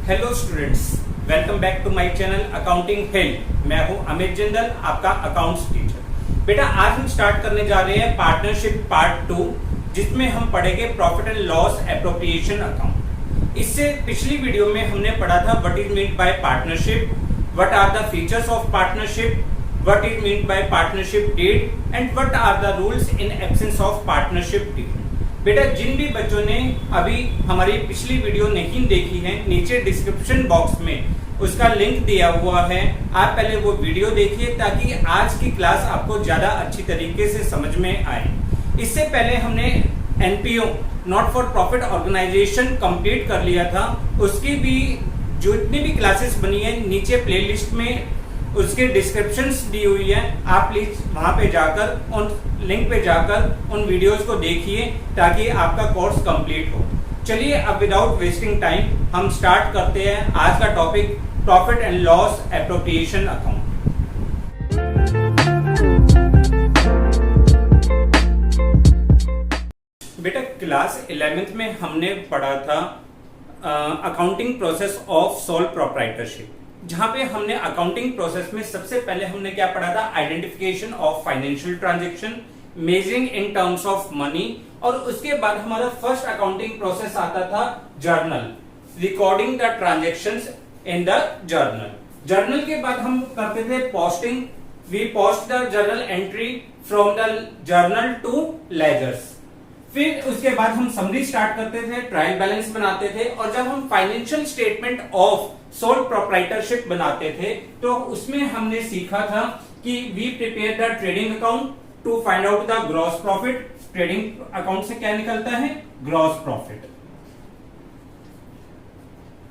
Hello students, welcome back to my channel accounting help. मैं हूं अमित जिंदल, आपका अकाउंट्स टीचर। बेटा, आज हम स्टार्ट करने जा रहे हैं पार्टनरशिप पार्ट 2, जिसमें हम पढ़ेंगे profit and loss appropriation account. इससे पिछली वीडियो में हमने पढ़ा था what is mean by partnership, what are the features of partnership, what is mean by partnership deed and what are the rules in absence of partnership deed. बेटा, जिन भी बच्चों ने अभी हमारी पिछली वीडियो नहीं देखी है, नीचे डिस्क्रिप्शन बॉक्स में उसका लिंक दिया हुआ है। आप पहले वो वीडियो देखिए ताकि आज की क्लास आपको ज्यादा अच्छी तरीके से समझ में आए। इससे पहले हमने NPO not for profit organisation complete कर लिया था। उसकी भी जितनी भी क्लासेस बनी है नीचे प्लेलिस्ट में उसके डिस्क्रिप्शंस दी हुई है। आप प्लीज वहां पे जाकर उन लिंक पे जाकर उन वीडियोस को देखिए ताकि आपका कोर्स कंप्लीट हो। चलिए अब विदाउट वेस्टिंग टाइम हम स्टार्ट करते हैं आज का topic profit and loss appropriation account. बेटा, क्लास 11th में हमने पढ़ा था accounting process of sole proprietorship, जहां पे हमने अकाउंटिंग प्रोसेस में सबसे पहले हमने क्या पढ़ा था, identification of financial transaction, measuring in terms of money, और उसके बाद हमारा फर्स्ट अकाउंटिंग प्रोसेस आता था journal, recording the transactions in the journal. Journal के बाद हम करते थे posting, we post the journal entry from the journal to ledgers. फिर उसके बाद हम समरी स्टार्ट करते थे, ट्रायल बैलेंस बनाते थे, और जब हम financial statement of sole proprietorship बनाते थे तो उसमें हमने सीखा था कि we prepare the trading account to find out the gross profit. Trading account से क्या निकलता है, gross profit.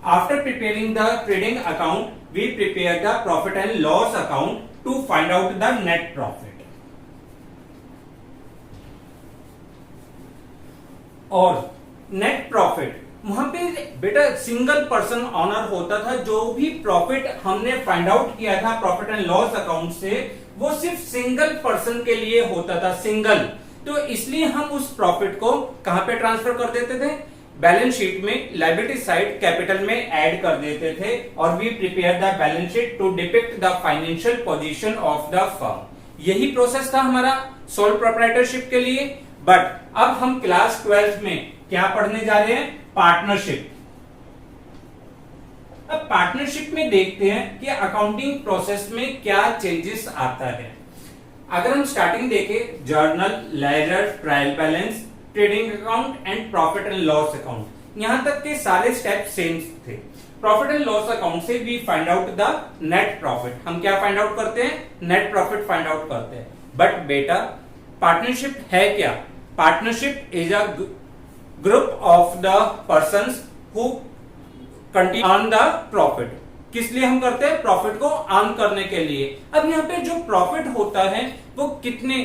After preparing the trading account we prepare the profit and loss account to find out the net profit. और net profit वहां पे बेटा single person honour होता था। जो भी प्रॉफिट हमने फाइंड आउट किया था प्रॉफिट एंड लॉस अकाउंट से, वो सिर्फ सिंगल पर्सन के लिए होता था, सिंगल। तो इसलिए हम उस प्रॉफिट को कहां पे ट्रांसफर कर देते थे, बैलेंस शीट में लायबिलिटी साइड कैपिटल में ऐड कर देते थे, और we prepare the balance sheet to depict the financial position of the firm. यही प्रोसेस था हमारा सोल प्रोप्राइटरशिप के लिए। बट अब हम क्लास 12th में क्या पढ़ने जा रहे हैं, पार्टनरशिप। अब पार्टनरशिप में देखते हैं कि अकाउंटिंग प्रोसेस में क्या चेंजेस आता है। अगर हम स्टार्टिंग देखें, journal, ledger, trial balance, trading account and profit and loss account, यहां तक के सारे स्टेप सेम थे। प्रॉफिट एंड लॉस अकाउंट से we find out the net profit. हम क्या फाइंड आउट करते हैं, नेट प्रॉफिट फाइंड आउट करते हैं। बट बेटा, पार्टनरशिप है क्या? Partnership is a group of the persons who continue earn the profit. किस लिए हम करते हैं, प्रॉफिट को अर्न करने के लिए। अब यहाँ पे जो प्रॉफिट होता है वो कितने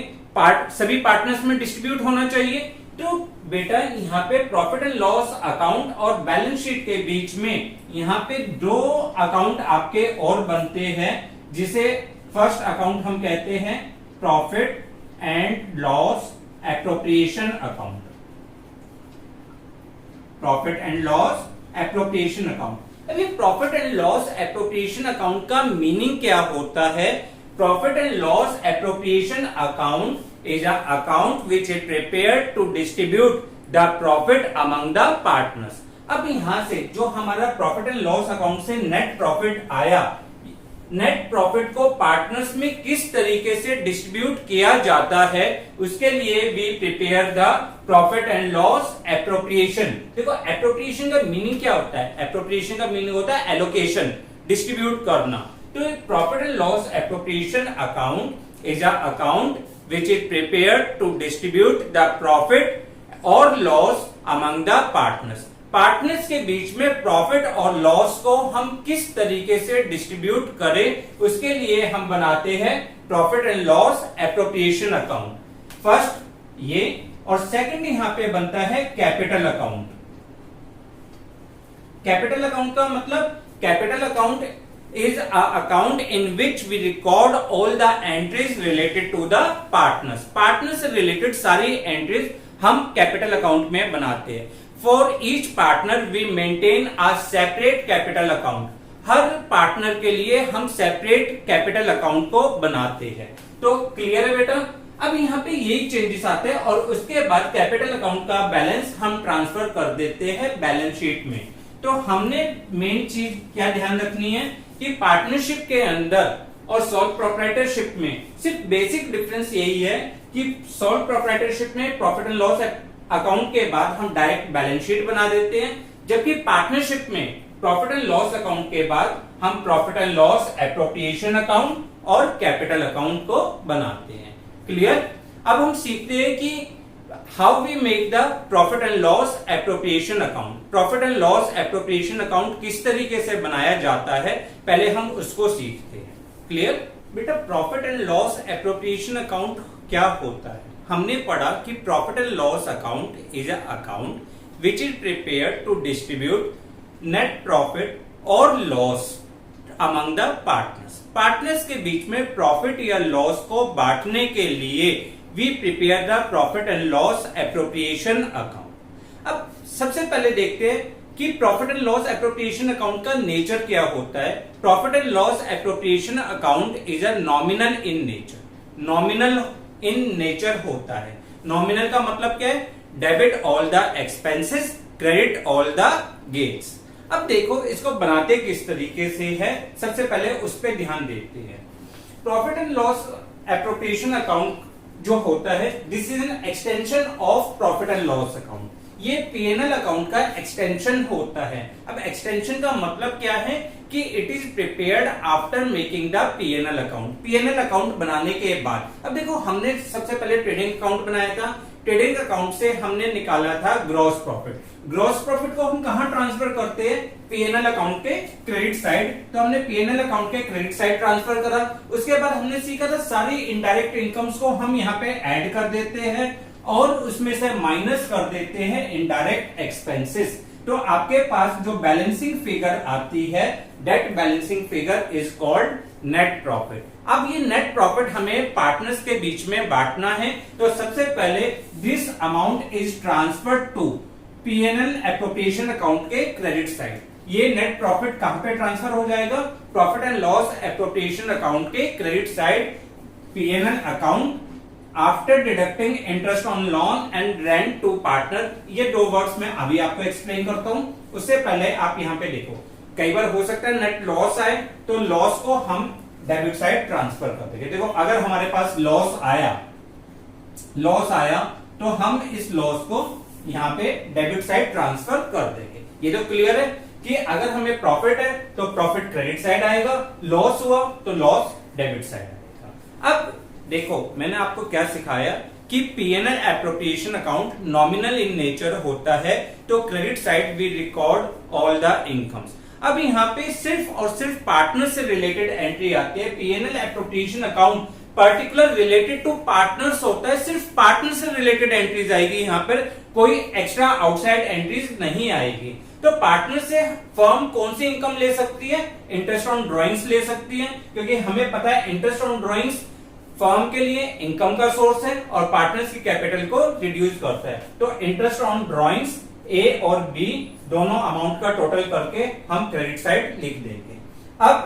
सभी पार्टनर्स में डिस्ट्रीब्यूट होना चाहिए। तो बेटा, यहाँ पे प्रॉफिट एंड लॉस अकाउंट और बैलेंस शीट के बीच में यहाँ पे दो अकाउंट आपके और बनते हैं, जिसे फर्स्ट अकाउंट हम कहते हैं profit and loss appropriation account. Profit and loss appropriation account. अभी profit and loss appropriation account का मीनिंग क्या होता है? Profit and loss appropriation account is a account which is prepared to distribute the profit among the partners. अब यहां से जो हमारा प्रॉफिट एंड लॉस अकाउंट से नेट प्रॉफिट आया, नेट प्रॉफिट को पार्टनर्स में किस तरीके से डिस्ट्रीब्यूट किया जाता है, उसके लिए we prepare the profit and loss appropriation. देखो, एप्रोप्रिएशन का मीनिंग क्या होता है? एप्रोप्रिएशन का मीनिंग होता है एलोकेशन, डिस्ट्रीब्यूट करना। तो profit and loss appropriation account is a account which is prepared to distribute the profit और loss among the partners. Partners के बीच में प्रॉफिट और लॉस को हम किस तरीके से डिस्ट्रीब्यूट करें, उसके लिए हम बनाते हैं profit and loss appropriation account. First ये, और सेकंड यहां पे बनता है कैपिटल अकाउंट। कैपिटल अकाउंट का मतलब, capital account is a account in which we record all the entries related to the partners। Partner से रिलेटेड सारी एंट्रीज हम कैपिटल अकाउंट में बनाते हैं। For each partner we maintain a separate capital account. हर partner के लिए हम सेपरेट कैपिटल अकाउंट को बनाते हैं। तो क्लियर है बेटा। अब यहाँ पे यही चेंजेस आते हैं और उसके बाद कैपिटल अकाउंट का बैलेंस हम ट्रांसफर कर देते हैं बैलेंस शीट में। तो हमने मेन चीज क्या ध्यान रखनी है कि पार्टनरशिप के अंदर और सोल प्रोप्राइटरशिप में सिर्फ बेसिक डिफरेंस यही है कि सोल प्रोप्राइटरशिप में प्रॉफिट एंड लॉस अकाउंट के बाद हम डायरेक्ट बैलेंस शीट बना देते हैं, जबकि पार्टनरशिप में प्रॉफिट एंड लॉस अकाउंट के बाद हम profit and loss appropriation account और कैपिटल अकाउंट को बनाते हैं। क्लियर। अब हम सीखते हैं कि how we make the profit and loss appropriation account. Profit and loss appropriation account किस तरीके से बनाया जाता है, पहले हम उसको सीखते हैं। क्लियर बेटा। Profit and loss appropriation account क्या होता है? हमने पढ़ा कि profit and loss account is a account which is prepared to distribute net profit और loss among the partners. Partners के बीच में प्रॉफिट या लॉस को बांटने के लिए we prepare the profit and loss appropriation account. अब सबसे पहले देखते हैं कि profit and loss appropriation account का नेचर क्या होता है। Profit and loss appropriation account is a nominal in nature. Nominal in nature होता है। नॉमिनल का मतलब क्या है? Debit all the expenses, credit all the gains. अब देखो इसको बनाते किस तरीके से है, सबसे पहले उस पर ध्यान देते हैं। Profit and loss appropriation account जो होता है, this is an extension of profit and loss account. ये पीएनएल अकाउंट का एक्सटेंशन होता है। अब एक्सटेंशन का मतलब क्या है कि it is prepared after making the PNL account. PNL account बनाने के बाद, अब देखो हमने सबसे पहले ट्रेडिंग अकाउंट बनाया था। ट्रेडिंग अकाउंट से हमने निकाला था ग्रॉस प्रॉफिट। ग्रॉस प्रॉफिट को हम कहां ट्रांसफर करते हैं? पीएनएल अकाउंट के क्रेडिट साइड। तो हमने पीएनएल अकाउंट के क्रेडिट साइड ट्रांसफर करा। उसके बाद हमने सीखा था सारी इनडायरेक्ट इनकम्स को हम यहाँ पे ऐड कर देते हैं और उसमें से माइनस कर देते हैं इनडायरेक्ट एक्सपेंसेस। तो आपके पास जो बैलेंसिंग फिगर आती है, that balancing figure is called net profit. अब ये नेट प्रॉफिट हमें पार्टनर्स के बीच में बांटना है। तो सबसे पहले this amount is transferred to PNL appropriation account के क्रेडिट साइड। ये नेट प्रॉफिट कहां पे ट्रांसफर हो जाएगा? Profit and loss appropriation account के credit side PNL account after deducting interest on loan and rent to partner. ये दो words मैं अभी आपको एक्सप्लेन करता हूं। उससे पहले आप यहाँ पे देखो, कई बार हो सकता है नेट लॉस आए तो लॉस को हम डेबिट साइड ट्रांसफर कर देंगे। देखो अगर हमारे पास लॉस आया तो हम इस लॉस को यहाँ पे डेबिट साइड ट्रांसफर कर देंगे। ये तो क्लियर है कि अगर हमें प्रॉफिट है तो प्रॉफिट क्रेडिट साइड आएगा, लॉस हुआ तो लॉस डेबिट साइड आएगा। अब देखो मैंने आपको क्या सिखाया कि PNL appropriation account nominal in nature होता है, तो credit side we record all the incomes. अब यहाँ पे सिर्फ और सिर्फ पार्टनर से रिलेटेड एंट्री आती है। PNL appropriation account particular related to partners होता है, सिर्फ पार्टनर से रिलेटेड एंट्रीज आएगी। यहाँ पर कोई एक्स्ट्रा आउटसाइड एंट्रीज नहीं आएगी। तो पार्टनर से फर्म कौन सी इनकम ले सकती है? इंटरेस्ट ऑन ड्रॉइंग्स ले सकती है, क्योंकि हमें पता है इंटरेस्ट ऑन ड्रॉइंग्स फर्म के लिए इनकम का सोर्स है और पार्टनर्स की कैपिटल को रिड्यूस करता है। तो इंटरेस्ट ऑन ड्रॉइंग्स ए और बी दोनों अमाउंट का टोटल करके हम क्रेडिट साइड लिख देंगे। अब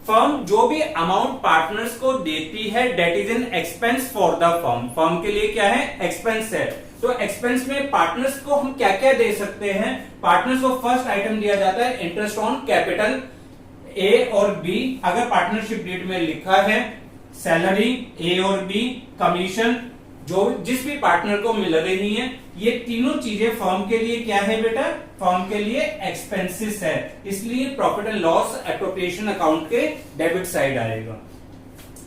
फर्म जो भी अमाउंट पार्टनर्स को देती है that is an expense for the firm. Firm के लिए क्या है? एक्सपेंस है। तो एक्सपेंस में पार्टनर्स को हम क्या क्या दे सकते हैं? पार्टनर्स को फर्स्ट आइटम दिया जाता है इंटरेस्ट ऑन कैपिटल ए और बी। अगर पार्टनरशिप डीड में लिखा है सैलरी ए और बी, कमीशन जो जिस भी पार्टनर को मिल रही है, ये तीनों चीजें फर्म के लिए क्या है बेटा? फर्म के लिए एक्सपेंसेस है। इसलिए profit and loss appropriation account के डेबिट साइड आएगा।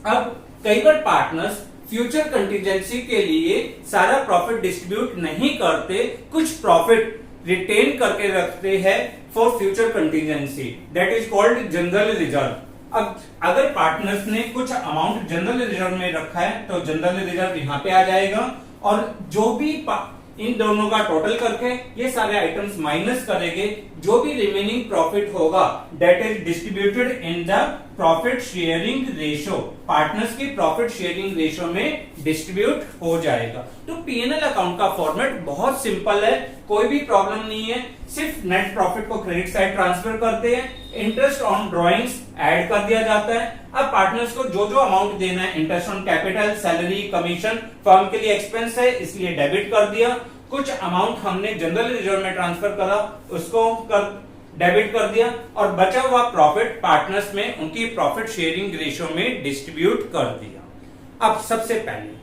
अब कई बार पार्टनर्स फ्यूचर कंटीजेंसी के लिए सारा प्रॉफिट डिस्ट्रीब्यूट नहीं करते, कुछ प्रॉफिट रिटेन करके रखते हैं for future contingency, that is called general reserve. अब अगर पार्टनर्स ने कुछ अमाउंट जनरल रिजर्व में रखा है तो जनरल रिजर्व यहाँ पे आ जाएगा और जो भी इन दोनों का टोटल करके ये सारे आइटम्स माइनस करेंगे, जो भी रिमेनिंग प्रॉफिट होगा that is distributed in the profit sharing ratio, partners की प्रॉफिट शेयरिंग रेशो में डिस्ट्रीब्यूट हो जाएगा। तो पीएनएल अकाउंट का फॉर्मेट बहुत सिंपल है, कोई भी प्रॉब्लम नहीं है, सिर्फ नेट प्रॉफिट को क्रेडिट साइड ट्रांसफर करते हैं, इंटरेस्ट ऑन ड्रॉइंग्स ऐड कर दिया जाता है। अब पार्टनर्स को जो जो अमाउंट देना है, interest on capital, salary, commission, firm के लिए एक्सपेंस है इसलिए डेबिट कर दिया, कुछ अमाउंट हमने जनरल रिजर्व में ट्रांसफर करा उसको डेबिट कर दिया, और बचा हुआ प्रॉफिट पार्टनर्स में उनकी प्रॉफिट शेयरिंग रेशो में डिस्ट्रीब्यूट कर दिया। अब सबसे पहले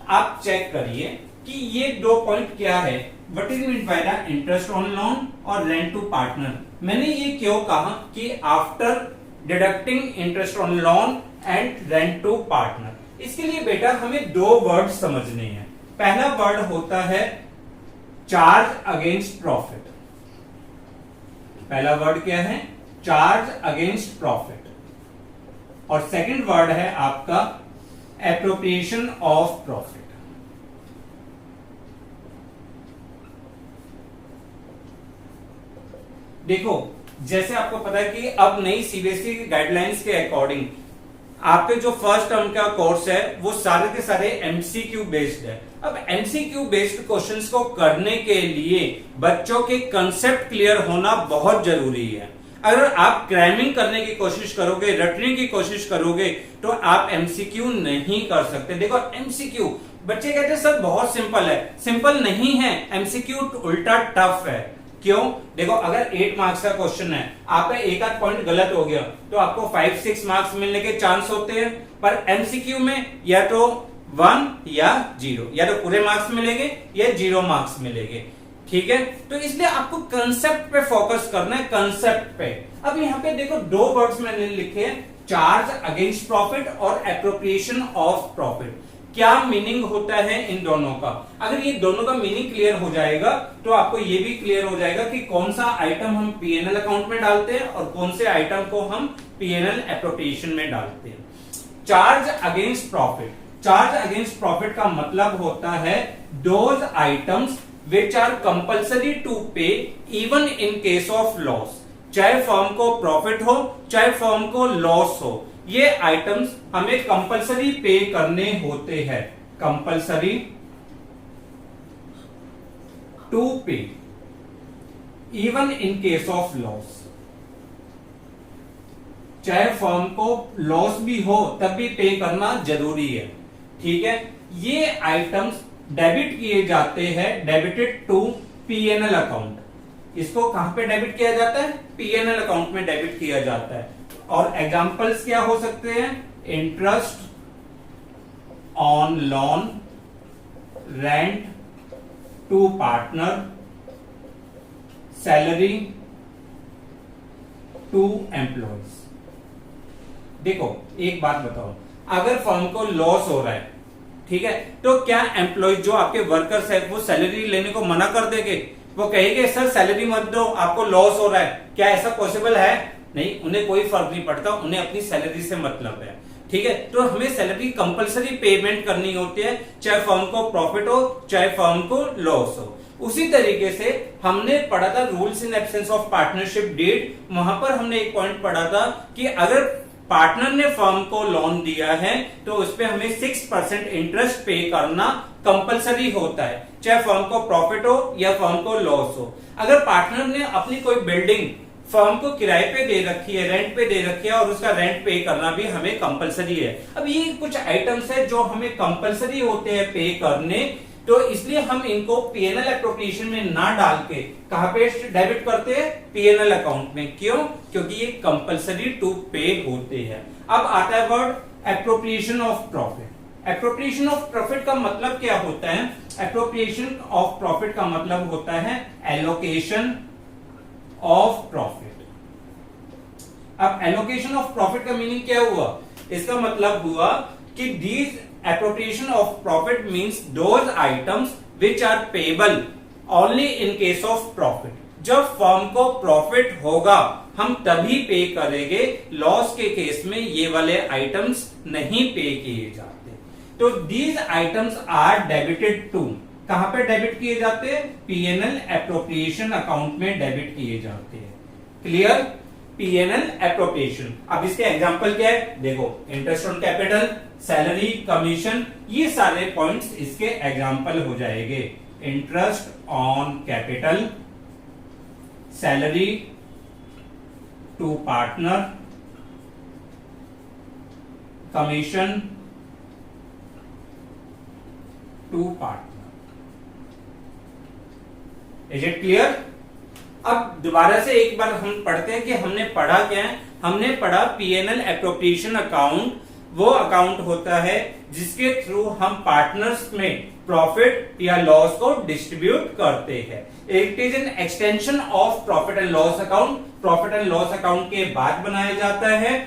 आप चेक करिए कि ये दो पॉइंट क्या है, what is mean by the interest on loan और रेंट टू पार्टनर। मैंने ये क्यों कहा कि after deducting interest on loan and rent to partner, इसके लिए बेटा हमें दो वर्ड समझने हैं। पहला वर्ड होता है चार्ज अगेंस्ट प्रॉफिट, पहला वर्ड क्या है, चार्ज अगेंस्ट प्रॉफिट, और सेकंड वर्ड है आपका एप्रोप्रिएशन ऑफ प्रॉफिट। देखो जैसे आपको पता है कि अब नई सीबीएसई गाइडलाइंस के अकॉर्डिंग आपके जो फर्स्ट टर्म का कोर्स है वो सारे के सारे एमसीक्यू बेस्ड है। अब एमसीक्यू बेस्ड क्वेश्चंस को करने के लिए बच्चों के कंसेप्ट क्लियर होना बहुत जरूरी है। अगर आप क्रैमिंग करने की कोशिश करोगे, रटने की कोशिश करोगे, तो आप एमसीक्यू नहीं कर सकते। देखो एमसीक्यू बच्चे कहते हैं सर बहुत सिंपल है, सिंपल नहीं है, एमसीक्यू उल्टा टफ है। क्यों? देखो अगर 8 मार्क्स का क्वेश्चन है, आपका एक आध पॉइंट गलत हो गया तो आपको 5-6 मार्क्स मिलने के चांस होते हैं, पर एमसीक्यू में या तो 1 या 0, या तो पूरे मार्क्स मिलेंगे या 0 मार्क्स मिलेंगे। ठीक है, तो इसलिए आपको कंसेप्ट पे फोकस करना है, कंसेप्ट पे। अब यहाँ पे देखो दो वर्ड्स मैंने लिखे हैं, चार्ज अगेंस्ट प्रॉफिट और एप्रोप्रिएशन ऑफ प्रॉफिट। क्या मीनिंग होता है इन दोनों का? अगर ये दोनों का मीनिंग क्लियर हो जाएगा तो आपको ये भी क्लियर हो जाएगा कि कौन सा आइटम हम पीएनएल अकाउंट में डालते हैं और कौन से आइटम को हम पीएनएल एप्रोप्रिएशन में डालते हैं। Charge against profit, charge against profit का मतलब होता है those items which are compulsory to pay even in case of loss. चाहे फर्म को प्रॉफिट हो चाहे फर्म को लॉस हो, ये आइटम्स हमें कंपलसरी पे करने होते हैं, compulsory to pay even in case of loss. चाहे फर्म को लॉस भी हो तब भी पे करना जरूरी है। ठीक है, ये आइटम्स डेबिट किए जाते हैं, डेबिटेड टू पीएनएल अकाउंट। इसको कहां पे डेबिट किया जाता है? पीएनएल अकाउंट में डेबिट किया जाता है। और एग्जाम्पल्स क्या हो सकते हैं? Interest on loan, rent to partner, salary to employees. देखो एक बात बताओ, अगर फर्म को लॉस हो रहा है, ठीक है, तो क्या एम्प्लॉय जो आपके वर्कर्स है वो सैलरी लेने को मना कर देंगे? वो कहेंगे सर सैलरी मत दो, आपको लॉस हो रहा है? क्या ऐसा पॉसिबल है? नहीं, उन्हें कोई फर्क नहीं पड़ता, उन्हें अपनी सैलरी से मतलब है। ठीक है, तो हमें सैलरी कंपलसरी पेमेंट करनी होती है, चाहे फर्म को प्रॉफिट हो चाहे फर्म को लॉस हो। उसी तरीके से हमने पढ़ा था rules in absence of partnership deed, वहां पर हमने एक पॉइंट पढ़ा था कि अगर पार्टनर ने फर्म को लोन दिया है तो उस पर हमें 6% इंटरेस्ट पे करना कंपलसरी होता है, चाहे फर्म को प्रॉफिट हो या फर्म को लॉस हो। अगर पार्टनर ने अपनी कोई बिल्डिंग फर्म को किराए पे दे रखी है, रेंट पे दे रखी है, और उसका रेंट पे करना भी हमें कंपलसरी है। अब ये कुछ आइटम्स है जो हमें कंपलसरी होते हैं पे करने, तो इसलिए हम इनको पीएनएल एप्रोप्रिएशन में ना डाल के कहां पे डेबिट करते हैं? पीएनएल अकाउंट में। क्यों? क्योंकि ये कंपलसरी टू पे होते हैं। अब आता है word appropriation of profit. Appropriation of profit का मतलब क्या होता है? एप्रोप्रिएशन ऑफ प्रॉफिट का मतलब होता है एलोकेशन ऑफ प्रॉफिट। अब एलोकेशन ऑफ प्रॉफिट का मीनिंग क्या हुआ? इसका मतलब हुआ कि these appropriation of profit means those items which are payable only in case of profit। जब फर्म को प्रॉफिट होगा हम तभी पे करेंगे, लॉस के केस में ये वाले आइटम्स नहीं पे किए जाते। तो these items are debited to, कहां पे डेबिट किए जाते हैं? पीएनएल एप्रोप्रिएशन अकाउंट में डेबिट किए जाते हैं। क्लियर? PNL appropriation. अब इसके एग्जांपल क्या है देखो, interest on capital, salary, commission, ये सारे पॉइंट्स इसके एग्जांपल हो जाएंगे। Interest on capital, salary to partner, commission to partner. Is it clear? अब दोबारा से एक बार हम पढ़ते हैं कि हमने पढ़ा क्या है। हमने पढ़ा पीएनएल एप्रोप्रिएशन अकाउंट वो अकाउंट होता है जिसके थ्रू हम पार्टनर्स में प्रॉफिट या लॉस को डिस्ट्रीब्यूट करते हैं। It is an extension of profit and loss account. Profit and loss account के बाद बनाया जाता है।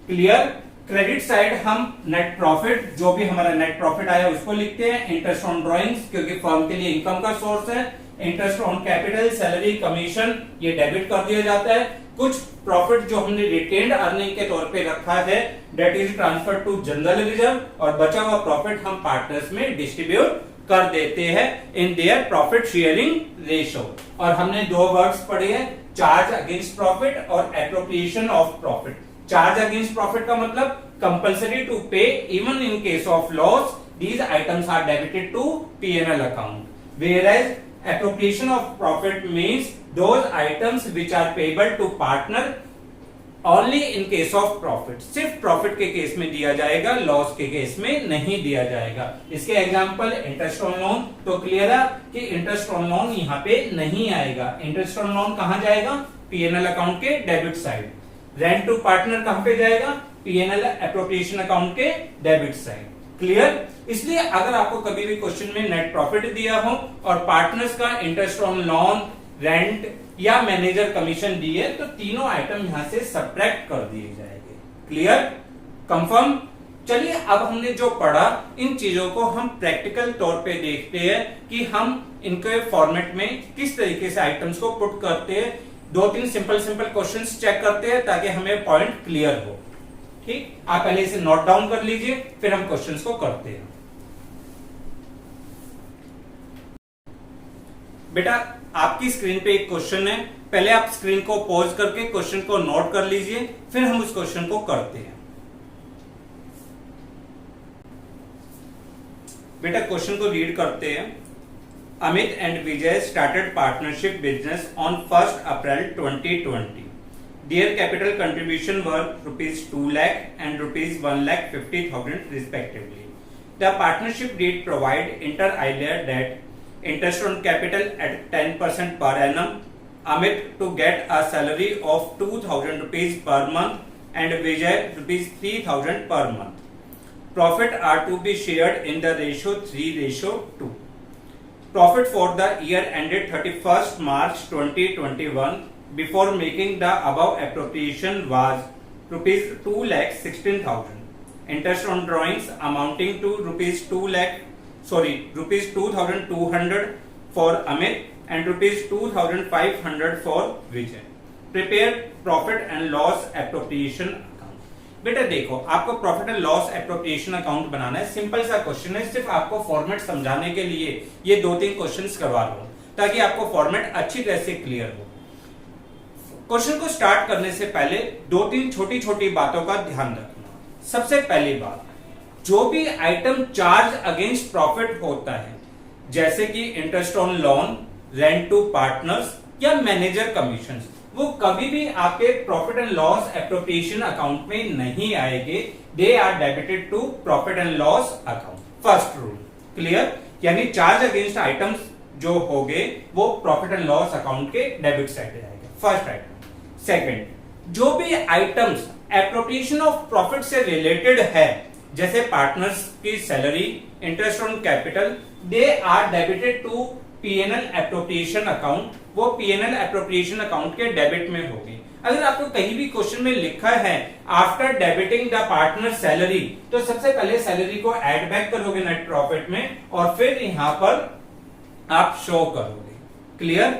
क्लियर? क्रेडिट साइड हम नेट प्रॉफिट, जो भी हमारा नेट प्रॉफिट आया उसको लिखते हैं। इंटरेस्ट ऑन ड्रॉइंग्स, क्योंकि फर्म के लिए इनकम का सोर्स है। Interest on capital, salary, commission, ये डेबिट कर दिया जाता है। कुछ प्रॉफिट जो हमने रिटेन्ड अर्निंग के तौर पे रखा है, debt is transfer to general reserve, और बचा हुआ प्रॉफिट हम पार्टनर्स में डिस्ट्रीब्यूट कर देते हैं in their profit sharing ratio. और हमने दो वर्ड्स पढ़े हैं, चार्ज अगेंस्ट प्रॉफिट और appropriation of profit. Charge against profit का मतलब compulsory to pay even in case of loss, these items are debited to PNL account. Whereas appropriation of profit means those items which are payable to partner only in case of profit। सिर्फ profit के case में दिया जाएगा, loss के case में नहीं दिया जाएगा। इसके एग्जांपल इंटरेस्ट ऑन लोन, तो क्लियर है कि इंटरेस्ट ऑन लोन यहाँ पे नहीं आएगा। इंटरेस्ट ऑन लोन कहां जाएगा? पीएनएल अकाउंट के debit side. Rent to partner कहां पे जाएगा? पीएनएल एप्रोप्रिएशन अकाउंट के डेबिट साइड। क्लियर? इसलिए अगर आपको कभी भी क्वेश्चन में नेट प्रॉफिट दिया हो और पार्टनर्स का इंटरेस्ट ऑन लोन, रेंट या मैनेजर कमीशन दिए, तो तीनों आइटम यहां से सब्ट्रैक्ट कर दिए जाएंगे। क्लियर? कंफर्म? चलिए अब हमने जो पढ़ा, इन चीजों को हम प्रैक्टिकल तौर पे देखते हैं कि हम इनके फॉर्मेट में किस तरीके से आइटम्स को पुट करते हैं। दो तीन सिंपल क्वेश्चंस चेक करते हैं ताकि हमें पॉइंट क्लियर हो। ठीक, आप पहले इसे नोट डाउन कर लीजिए, फिर हम क्वेश्चंस को करते हैं। बेटा आपकी स्क्रीन पे एक क्वेश्चन है, पहले आप स्क्रीन को पॉज करके क्वेश्चन को नोट कर लीजिए, फिर हम उस क्वेश्चन को करते हैं। बेटा क्वेश्चन को रीड करते हैं। Amit and Vijay started partnership business on 1 April 2020। Their capital contribution were rupees 2 lakh and rupees 1,50,000 respectively. The partnership deed provide inter alia that interest on capital at 10% per annum. Amit to get a salary of 2,000 rupees per month and Vijay rupees 3,000 per month. Profit are to be shared in the ratio 3:2. Profit for the year ended 31st March 2021 before making the above appropriation was rupees 2,16,000. Interest on drawings amounting to rupees 2,200 for Amit and rupees 2,500 for Vijay. Prepare profit and loss appropriation account. बेटा देखो, आपको profit and loss appropriation account बनाना है। Simple सा question है, सिर्फ आपको format समझाने के लिए ये दो तीन क्वेश्चंस करवा रहा हूं ताकि आपको फॉर्मेट अच्छी तरह से क्लियर हो। क्वेश्चन को स्टार्ट करने से पहले दो तीन छोटी छोटी बातों का ध्यान रखना। सबसे पहली बात, जो भी आइटम चार्ज अगेंस्ट प्रॉफिट होता है, जैसे कि interest on loan, rent to partners या मैनेजर कमीशंस, वो कभी भी आपके profit and loss appropriation account में नहीं आएंगे। They are debited to profit and loss account. First rule clear? यानी चार्ज अगेंस्ट आइटम्स जो होंगे वो प्रॉफिट एंड लॉस अकाउंट के डेबिट साइड जाएंगे। First item. सेकंड, जो भी आइटम्स एप्रोप्रिएशन ऑफ प्रॉफिट से रिलेटेड है, जैसे पार्टनर्स की salary, interest on capital, they are debited to PNL appropriation account. वो पीएनएल एप्रोप्रिएशन अकाउंट के डेबिट में होगी। अगर आपको कहीं भी क्वेश्चन में लिखा है after debiting the partner salary, तो सबसे पहले सैलरी को ऐड बैक करोगे नेट प्रॉफिट में और फिर यहां पर आप शो करोगे। क्लियर?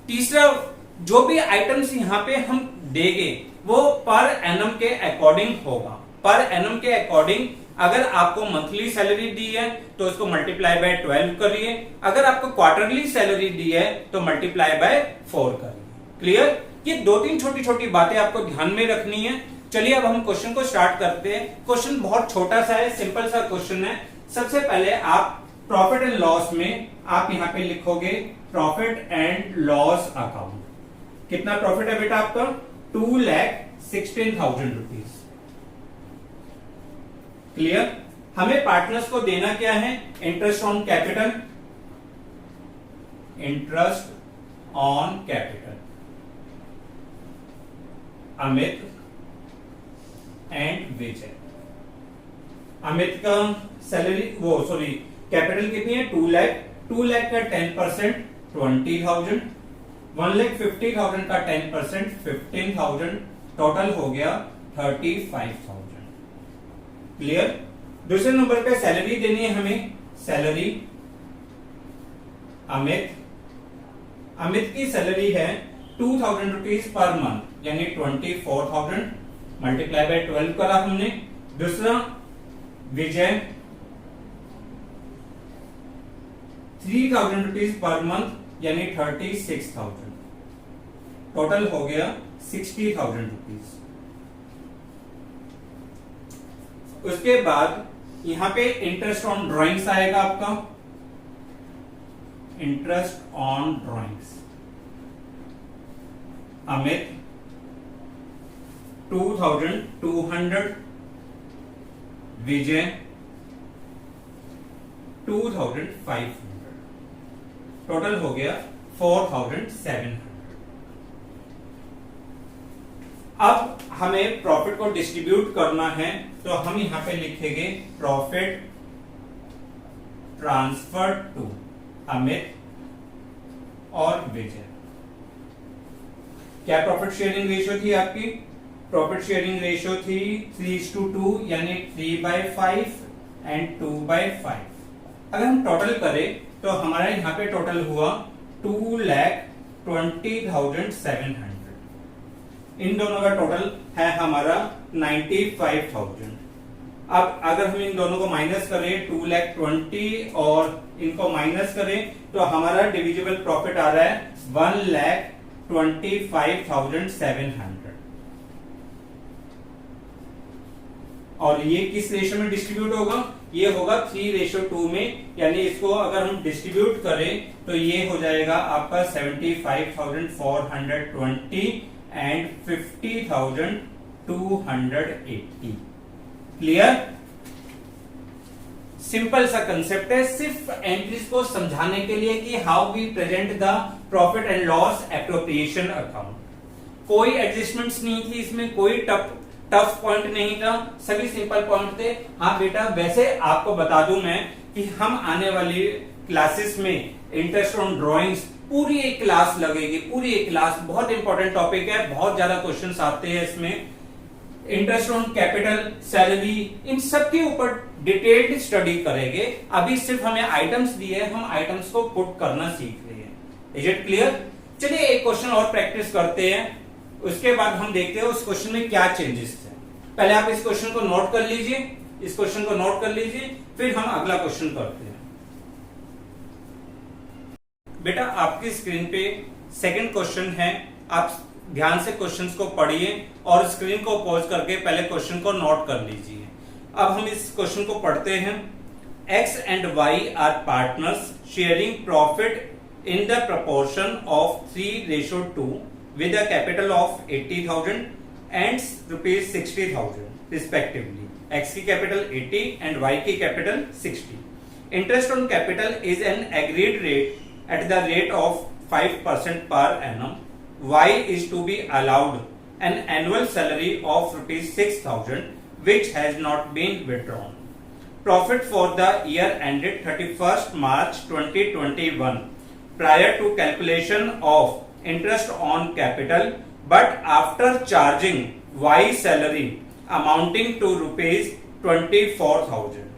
तीसरा, जो भी आइटम्स यहाँ पे हम देंगे वो पर एनम के अकॉर्डिंग होगा। पर एनम के अकॉर्डिंग अगर आपको मंथली सैलरी दी है तो उसको मल्टीप्लाई बाय 12 करिए, अगर आपको क्वार्टरली सैलरी दी है तो मल्टीप्लाई बाय 4 करिए। क्लियर? ये 2-3 छोटी छोटी बातें आपको ध्यान में रखनी है। चलिए अब हम क्वेश्चन को स्टार्ट करते हैं। क्वेश्चन बहुत छोटा सा है, सिंपल सा क्वेश्चन है। सबसे पहले आप प्रॉफिट एंड लॉस में आप यहां पे लिखोगे प्रॉफिट एंड लॉस अकाउंट। कितना प्रॉफिट है बेटा आपका? 2,16,000 रुपीज। क्लियर? हमें पार्टनर्स को देना क्या है? Interest on capital, interest on capital. Amit and Vijay. Amit का सैलरी कैपिटल कितनी है? 2 लाख। 2 लाख का 10% 20,000, 1,50,000 का 10% 15,000, टोटल हो गया 35,000। क्लियर? दूसरे नंबर पे सैलरी देनी है हमें। सैलरी अमित की सैलरी है 2,000 रुपीज पर मंथ, यानी 24,000 मल्टीप्लाई बाय 12 करा हमने। दूसरा विजय 3,000 रुपीज पर मंथ, यानी 36,000, टोटल हो गया 60,000 रुपीज। उसके बाद यहां पे इंटरेस्ट ऑन ड्राइंग्स आएगा आपका। Interest on drawings Amit 2,200, Vijay 2,500, total हो गया 4,700। अब हमें प्रॉफिट को डिस्ट्रीब्यूट करना है, तो हम यहां पे लिखेंगे प्रॉफिट ट्रांसफर टू अमित और विजय। क्या प्रॉफिट शेयरिंग रेशियो थी आपकी? प्रॉफिट शेयरिंग रेशियो थी 3:2, यानी 3/5 एंड 2/5। अगर हम टोटल करें तो हमारा यहाँ पे टोटल हुआ 2,20,700। इन दोनों का टोटल है हमारा 95,000। अब अगर हम इन दोनों को माइनस करें, 2,20,000 और इनको माइनस करें, तो हमारा डिविजिबल प्रॉफिट आ रहा है 1,25,700। और ये किस रेशियो में डिस्ट्रीब्यूट होगा? ये होगा 3:2 में, यानी इसको अगर हम डिस्ट्रीब्यूट करें तो ये हो जाएगा आपका 75,420 एंड 50,280। क्लियर? सिंपल सा कंसेप्ट है, सिर्फ एंट्रीज को समझाने के लिए कि how we present the profit and loss appropriation account. कोई एडजस्टमेंट्स नहीं थी इसमें, कोई टफ पॉइंट नहीं था, सभी सिंपल पॉइंट थे। हाँ बेटा, वैसे आपको बता दूं मैं कि हम आने वाली क्लासेस में इंटरेस्ट ऑन ड्राइंग्स पूरी एक क्लास लगेगी, पूरी एक क्लास। बहुत इंपॉर्टेंट टॉपिक है, बहुत ज्यादा क्वेश्चंस आते हैं इसमें। इंटरेस्ट ऑन कैपिटल, सैलरी, इन सब के ऊपर डिटेल्ड स्टडी करेंगे। अभी सिर्फ हमें आइटम्स दिए, हम आइटम्स को पुट करना सीख रहे हैं। Is it clear? चलिए एक क्वेश्चन और प्रैक्टिस करते हैं, उसके बाद हम देखते हैं उस क्वेश्चन में क्या चेंजेस थे। पहले आप इस क्वेश्चन को नोट कर लीजिए, इस क्वेश्चन को नोट कर लीजिए, फिर हम अगला क्वेश्चन करते हैं। बेटा आपकी स्क्रीन पे सेकंड क्वेश्चन है, आप ध्यान से क्वेश्चंस को पढ़िए और स्क्रीन को पॉज करके पहले क्वेश्चन को नोट कर लीजिए। अब हम इस क्वेश्चन को पढ़ते हैं। X and Y are partners sharing profit in the proportion of 3:2 with a capital of 80,000 and rupees 60,000 respectively. X की capital 80 and Y की capital 60. Interest on capital is an agreed rate at the rate of 5% per annum. Y is to be allowed an annual salary of rupees 6,000 which has not been withdrawn. Profit for the year ended 31st March 2021 prior to calculation of interest on capital, but after charging Y salary amounting to rupees 24,000.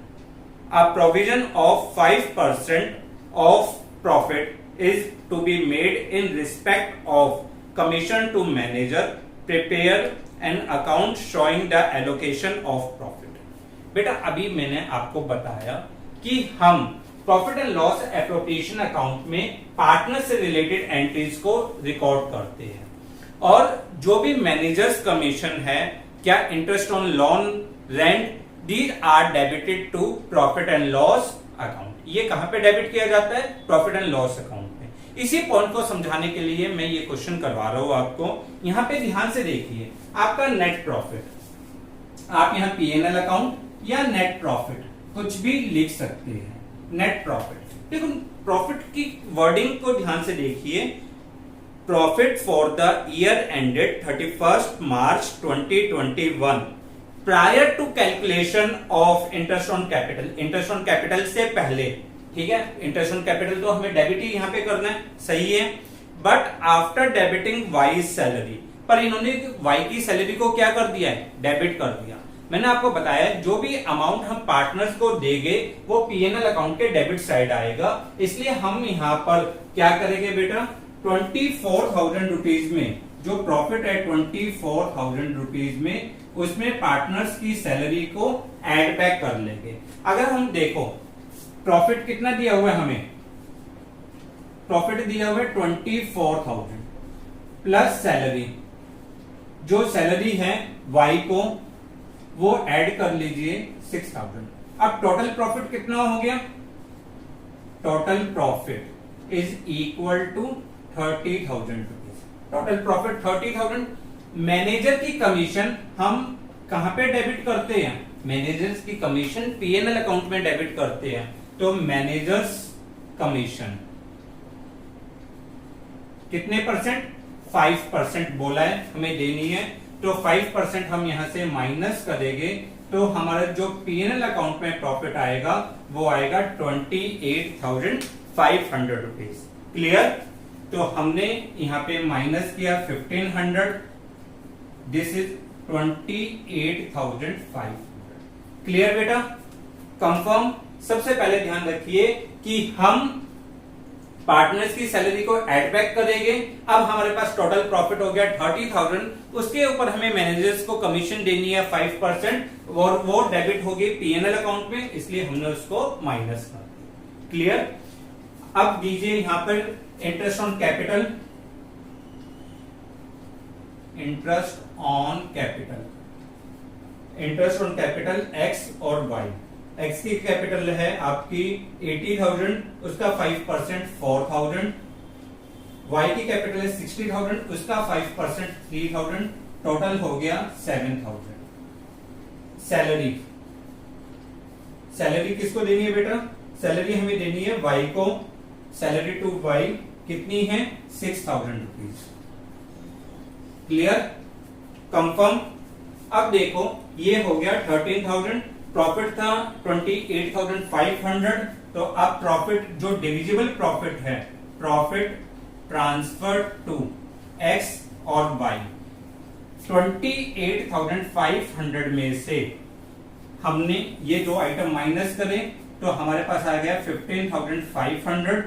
A provision of 5% of profit is to be made in respect of commission to manager prepare an account showing the allocation of profit. बेटा अभी मैंने आपको बताया कि हम profit and loss appropriation account में partner से related entries को रिकॉर्ड करते हैं। और जो भी मैनेजर्स कमीशन है, क्या interest on loan, rent, these are debited to profit and loss account. ये कहां पे डेबिट किया जाता है? प्रॉफिट एंड लॉस अकाउंट में। इसी पॉइंट को समझाने के लिए मैं ये क्वेश्चन करवा रहा हूं आपको। यहां पे ध्यान से देखिए, आपका नेट प्रॉफिट, आप यहां पीएनएल अकाउंट या नेट प्रॉफिट कुछ भी लिख सकते हैं। नेट प्रॉफिट, देखो प्रॉफिट की वर्डिंग को ध्यान से देखिए। Profit for the year ended 31 March 2021 prior to calculation of interest on capital. Interest on capital से पहले, ठीक है, इंटरेस्ट ऑन कैपिटल तो हमें डेबिट ही यहां पे करना है, सही है। But after debiting Y salary, पर इन्होंने वाई की सैलरी को क्या कर दिया है? डेबिट कर दिया। मैंने आपको बताया जो भी अमाउंट हम पार्टनर्स को देंगे वो पीएनएल अकाउंट के डेबिट साइड आएगा, इसलिए हम यहां पर क्या करेंगे बेटा, 24,000 रुपीज में जो प्रॉफिट है 24,000 रुपीज में, उसमें पार्टनर्स की सैलरी को ऐड बैक कर लेंगे। अगर हम देखो प्रॉफिट कितना दिया हुआ है हमें, प्रॉफिट दिया हुआ है 24,000 प्लस सैलरी, जो सैलरी है वाई को वो ऐड कर लीजिए 6,000। अब टोटल प्रॉफिट कितना हो गया? Total profit is equal to 30,000 rupees. Total profit 30,000। Manager की कमीशन हम कहां पे डेबिट करते हैं? मैनेजर्स की कमीशन पीएनएल अकाउंट में डेबिट करते हैं। तो मैनेजर्स कमीशन कितने परसेंट? 5% बोला है हमें देनी है, तो 5% हम यहां से माइनस करेंगे तो हमारा जो पीएनएल अकाउंट में प्रॉफिट आएगा वो आएगा 28,500 रुपीज। क्लियर? तो हमने यहां पे माइनस किया 1,500, दिस इज 28,500। क्लियर बेटा? कंफर्म? सबसे पहले ध्यान रखिए कि हम पार्टनर्स की सैलरी को ऐड बैक करेंगे। अब हमारे पास टोटल प्रॉफिट हो गया 30,000, उसके ऊपर हमें मैनेजर्स को कमीशन देनी है 5% और वो डेबिट होगी पीएनएल अकाउंट में, इसलिए हमने उसको माइनस कर दिया। क्लियर? अब दीजिए यहां पर interest on capital, interest on capital, interest on capital x और वाई। एक्स की कैपिटल है आपकी 80,000, उसका 5% 4,000। वाई की कैपिटल है 60,000, उसका 5% 3,000। टोटल हो गया 7,000। सैलरी, सैलरी किसको देनी है बेटा? सैलरी हमें देनी है वाई को। सैलरी टू वाई कितनी है? 6,000 रुपीज। क्लियर? कंफर्म? अब देखो ये हो गया 13,000, प्रॉफिट था 28,500, तो अब प्रॉफिट जो डिविजिबल प्रॉफिट है, प्रॉफिट ट्रांसफर टू एक्स और वाई, 28,500 में से हमने ये दो आइटम माइनस करें तो हमारे पास आ गया 15,500,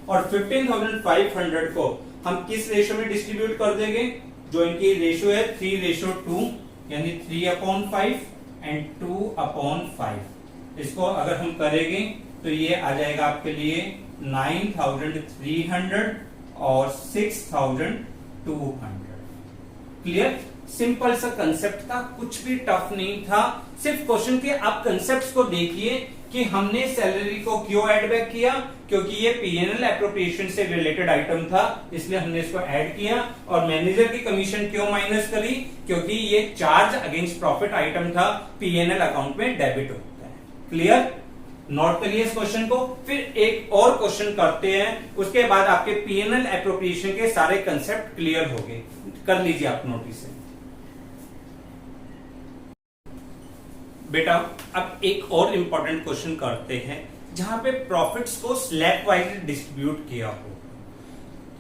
और 15,500 को हम किस रेशियो में डिस्ट्रीब्यूट कर देंगे? जो इनकी रेशियो है 3:2, यानी 3/5 एंड 2/5। इसको अगर हम करेंगे तो ये आ जाएगा आपके लिए 9,300 और 6,200। क्लियर? सिंपल सा कंसेप्ट था, कुछ भी टफ नहीं था। सिर्फ क्वेश्चन के आप कंसेप्ट्स को देखिए कि हमने सैलरी को क्यों ऐड बैक किया, क्योंकि ये पीएनएल एप्रोप्रिएशन से रिलेटेड आइटम था, इसलिए हमने इसको ऐड किया। और मैनेजर की कमीशन क्यों माइनस करी, क्योंकि ये चार्ज अगेंस्ट प्रॉफिट आइटम था, पीएनएल अकाउंट में डेबिट होता है। क्लियर? नोट करिए इस क्वेश्चन को। फिर एक और क्वेश्चन करते हैं, उसके बाद आपके पीएनएल एप्रोप्रिएशन के सारे कंसेप्ट क्लियर हो गए। कर लीजिए आप नोटिस। बेटा अब एक और इंपॉर्टेंट क्वेश्चन करते हैं जहां पे प्रॉफिट्स को स्लैब वाइज डिस्ट्रीब्यूट किया हो।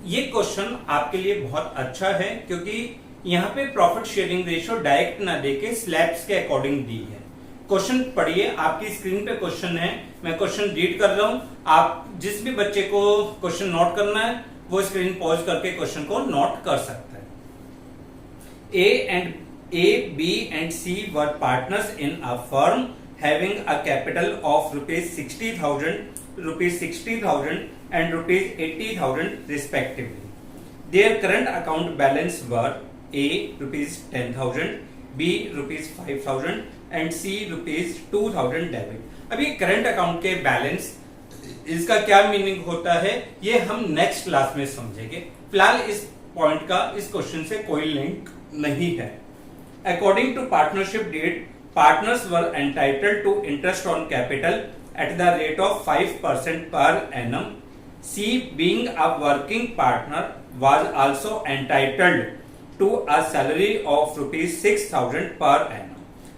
ये क्वेश्चन आपके लिए बहुत अच्छा है क्योंकि यहाँ पे प्रॉफिट शेयरिंग रेशियो डायरेक्ट ना देके स्लैब्स के अकॉर्डिंग दी है। क्वेश्चन पढ़िए, आपकी स्क्रीन पे क्वेश्चन है, मैं क्वेश्चन रीड कर रहा हूं। आप जिस भी बच्चे को क्वेश्चन नोट करना है वो स्क्रीन पॉज करके क्वेश्चन को नोट कर सकता है। A, B and C were partners in a firm having a capital of rupees 60,000 rupees 60,000 and rupees 80,000 respectively. Their current account balance were A rupees 10,000, B rupees 5,000 and C rupees 2,000 debit. अभी current account के balance इसका क्या meaning होता है ये हम next class में समझेंगे. फिलहाल इस पॉइंट का इस क्वेश्चन से कोई लिंक नहीं है. According to partnership deed, partners were entitled to interest on capital at the rate of 5% per annum. C, being a working partner, was also entitled to a salary of rupees 6,000 per annum.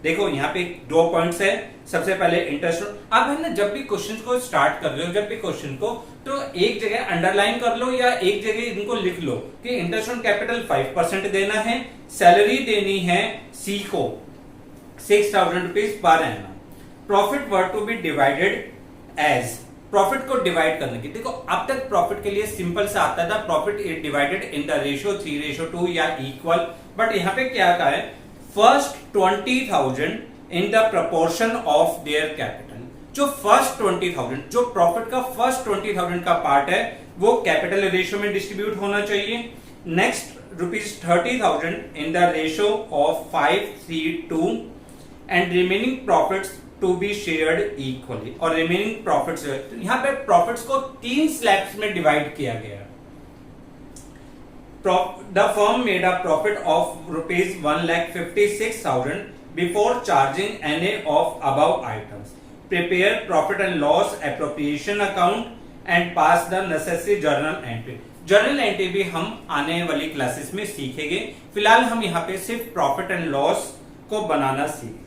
देखो यहाँ पे दो points है. सबसे पहले interest. आप है ना जब भी क्वेश्चन को स्टार्ट कर रहे हो, जब भी क्वेश्चन को, तो एक जगह अंडरलाइन कर लो या एक जगह इनको लिख लो कि इंटरेस्ट ऑन कैपिटल 5% देना है, सैलरी देनी है सी को 6,000 rupees per annum. Profit were to be divided as. Profit को डिवाइड करने की, देखो अब तक प्रॉफिट के लिए सिंपल सा आता था, profit is divided in the ratio 3:2 या इक्वल. बट यहाँ पे क्या कहा है, first 20,000 in the proportion of their capital. जो फर्स्ट 20,000, जो प्रॉफिट का फर्स्ट 20,000 का पार्ट है वो कैपिटल रेशियो में डिस्ट्रीब्यूट होना चाहिए. Next rupees 30,000 in the ratio of 5:3:2 and remaining profits to be shared equally. और रिमेनिंग प्रॉफिट्स, यहां पे प्रॉफिट्स को 3 स्लैब्स में डिवाइड किया गया. The firm made a profit of rupees 1,56,000 before charging any of above items. Prepare profit and loss appropriation account and pass the necessary journal entry. Journal entry भी हम आने वाली क्लासेस में सीखेंगे. फिलहाल हम यहाँ पे सिर्फ प्रॉफिट एंड लॉस को बनाना सीख रहे हैं.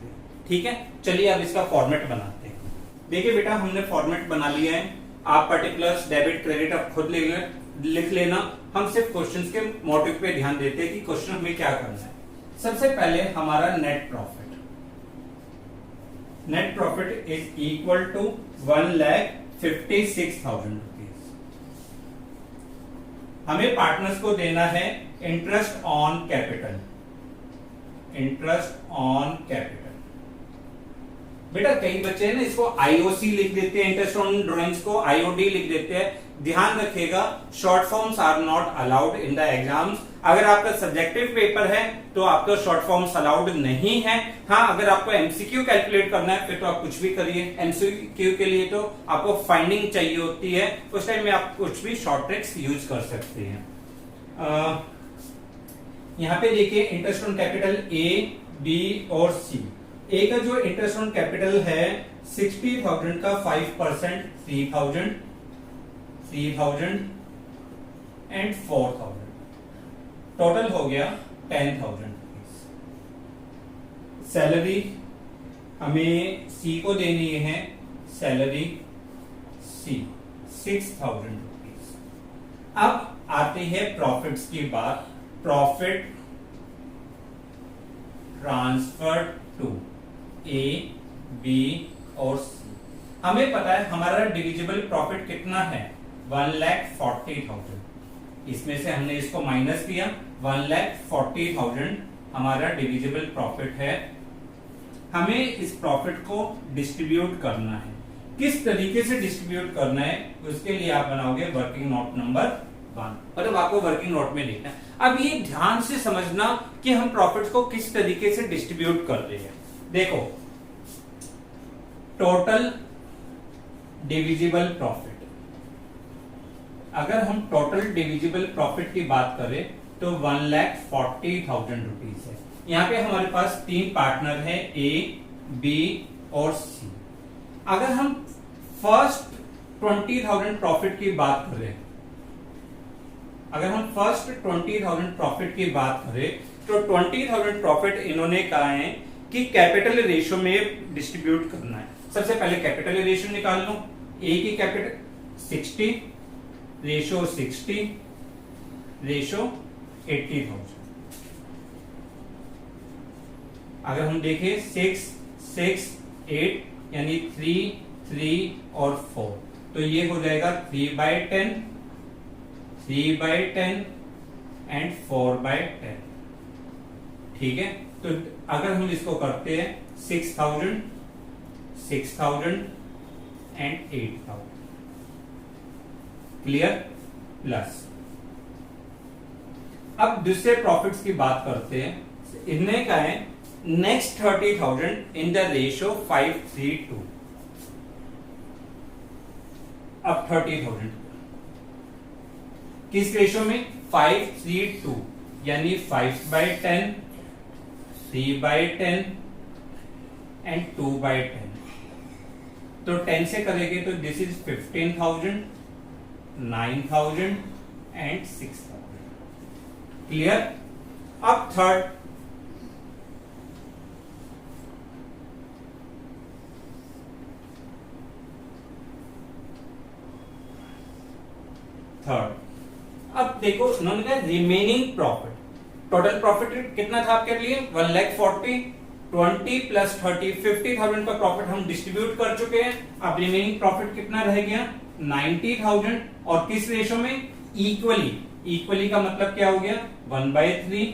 ठीक है, चलिए अब इसका फॉर्मेट बनाते हैं. देखिए बेटा, हमने फॉर्मेट बना लिया है. आप पर्टिकुलर्स डेबिट क्रेडिट अब खुद लिख लेना. हम सिर्फ क्वेश्चंस के मोटिव पे ध्यान देते हैं कि क्वेश्चन हमें क्या करना है. सबसे पहले हमारा net profit. Net profit is equal to 1,56,000 rupees. हमें पार्टनर्स को देना है interest on capital. Interest on capital. बेटा कई बच्चे हैं ना इसको आईओसी लिख देते हैं, इंटरेस्ट ऑन ड्रॉइंग्स को आईओडी लिख देते हैं. ध्यान रखिएगा, short forms are not allowed in the exams. अगर आपका सब्जेक्टिव पेपर है तो आपको शॉर्ट फॉर्म्स अलाउड नहीं है. हाँ, अगर आपको एमसीक्यू कैलकुलेट करना है फिर तो आप कुछ भी करिए. एमसीक्यू के लिए तो आपको फाइंडिंग चाहिए होती है, उस टाइम में आप कुछ भी शॉर्ट ट्रिक्स यूज कर सकते हैं. यहाँ पे देखिए interest on capital A, B और सी. ए का जो इंटरेस्ट ऑन कैपिटल है 60,000 का 5% 3,000 एंड 4,000. टोटल हो गया 10,000 रुपीज. सैलरी हमें सी को देनी है, सैलरी सी 6,000 रुपीज. अब आती है प्रॉफिट्स की बात. Profit transfer to A, B और सी. हमें पता है हमारा डिविजिबल प्रॉफिट कितना है, 1,40,000. इसमें से हमने इसको माइनस किया, 1,40,000 हमारा डिविजिबल प्रॉफिट है. हमें इस प्रॉफिट को डिस्ट्रीब्यूट करना है. किस तरीके से डिस्ट्रीब्यूट करना है उसके लिए आप बनाओगे वर्किंग नोट नंबर 1. मतलब आपको वर्किंग नोट में लिखना है. अब ये ध्यान से समझना कि हम प्रॉफिट को किस तरीके से डिस्ट्रीब्यूट कर रहे हैं. देखो, टोटल डिविजिबल प्रॉफिट. अगर हम टोटल डिविजिबल प्रॉफिट की बात करें तो 1,40,000 रुपीज है. यहां पे हमारे पास 3 पार्टनर है, ए, बी और सी. अगर हम फर्स्ट 20,000 प्रॉफिट की बात करें, अगर हम फर्स्ट 20,000 प्रॉफिट की बात करें तो 20,000 प्रॉफिट इन्होंने कहा है कि कैपिटल रेशियो में डिस्ट्रीब्यूट करना है. सबसे पहले कैपिटल रेशियो निकाल लो. ए की कैपिटल 60, रेशियो 60, रेशियो 80,000. अगर हम देखें 6, 6, 8 यानी 3, 3 और 4, तो ये हो जाएगा 3/10, 3/10 एंड 4/10. ठीक है, तो अगर हम इसको करते हैं 6,000, 6,000 एंड 8,000. Clear, plus. अब दूसरे प्रॉफिट्स की बात करते हैं। इनने का है नेक्स्ट 30,000 इन द रेशियो 5:3:2। अब 30,000 किस रेशियो में? 5:3:2, यानी 5/10, 3/10 एंड 2/10। तो 10 से करेंगे तो दिस इज 15,000, 9,000 एंड 6,000। क्लियर। अब थर्ड, अब देखो उन्होंने कहा रिमेनिंग प्रॉफिट। टोटल प्रॉफिट कितना था आपके लिए? 1,40,000, 20 प्लस 30, 50,000 का प्रॉफिट हम डिस्ट्रीब्यूट कर चुके हैं। अब रिमेनिंग प्रॉफिट कितना रह गया? 90,000। और किस रेशो में? इक्वली। इक्वली का मतलब क्या हो गया? 1/3,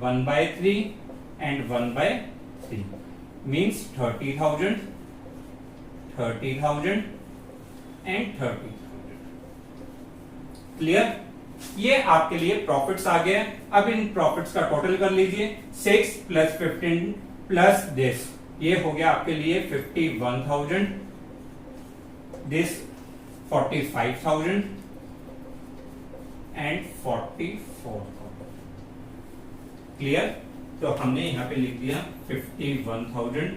1/3 एंड 1/3 मीन्स 30,000, 30,000 एंड 30,000। क्लियर। ये आपके लिए प्रॉफिट्स आ गए। अब इन प्रॉफिट्स का टोटल कर लीजिए। 6 प्लस 15 प्लस दिस, ये हो गया आपके लिए 51,000, दिस 45,000 एंड 44,000। क्लियर। तो हमने यहां पे लिख दिया 51,000,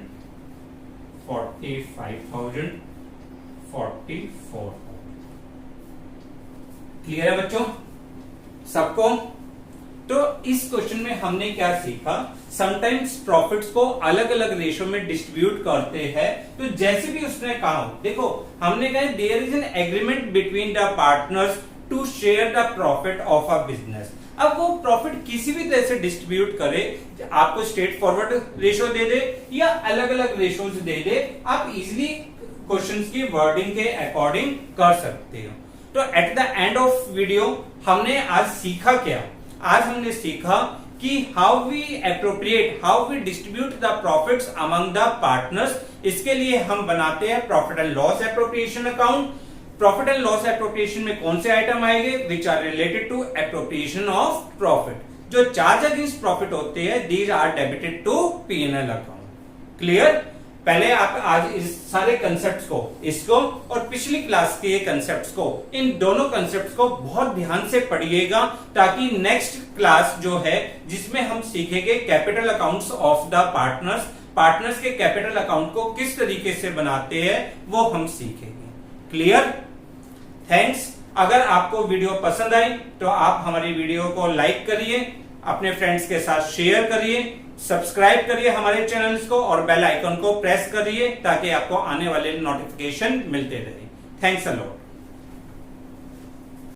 45,000, 44,000। क्लियर है बच्चों सबको? तो इस क्वेश्चन में हमने क्या सीखा? समटाइम्स प्रॉफिट्स को अलग अलग रेशो में डिस्ट्रीब्यूट करते हैं। तो जैसे भी उसने कहा हो, देखो हमने कहा there is an agreement between the partners to share the profit of a business. अब वो प्रॉफिट किसी भी तरह से डिस्ट्रीब्यूट करे, आपको स्ट्रेट फॉरवर्ड रेशो दे दे या अलग अलग रेशोज दे दे, आप इजिली क्वेश्चंस की वर्डिंग के अकॉर्डिंग कर सकते हो। तो at the end of video हमने आज सीखा क्या? आज हमने सीखा कि how we appropriate, how we distribute the profits among the partners. इसके लिए हम बनाते हैं profit and loss appropriation account. Profit and loss appropriation में कौन से आइटम आएंगे? Which are related to appropriation of profit. जो चार्ज अगेंस्ट प्रॉफिट होते हैं these are debited to P&L account. Clear. पहले आप आज इस सारे कंसेप्ट्स को, इसको और पिछली क्लास के कंसेप्ट्स को, इन दोनों कंसेप्ट्स को बहुत ध्यान से पढ़िएगा, ताकि नेक्स्ट क्लास जो है जिसमें हम सीखेंगे capital accounts of the partners, partners के कैपिटल अकाउंट को किस तरीके से बनाते हैं वो हम सीखेंगे। क्लियर। थैंक्स। अगर आपको वीडियो पसंद आई तो आप हमारी वीडियो को लाइक करिए, अपने फ्रेंड्स के साथ शेयर करिए, सब्सक्राइब करिए हमारे चैनल्स को और बेल आइकन को प्रेस करिए ताकि आपको आने वाले नोटिफिकेशन मिलते रहे। Thanks a lot.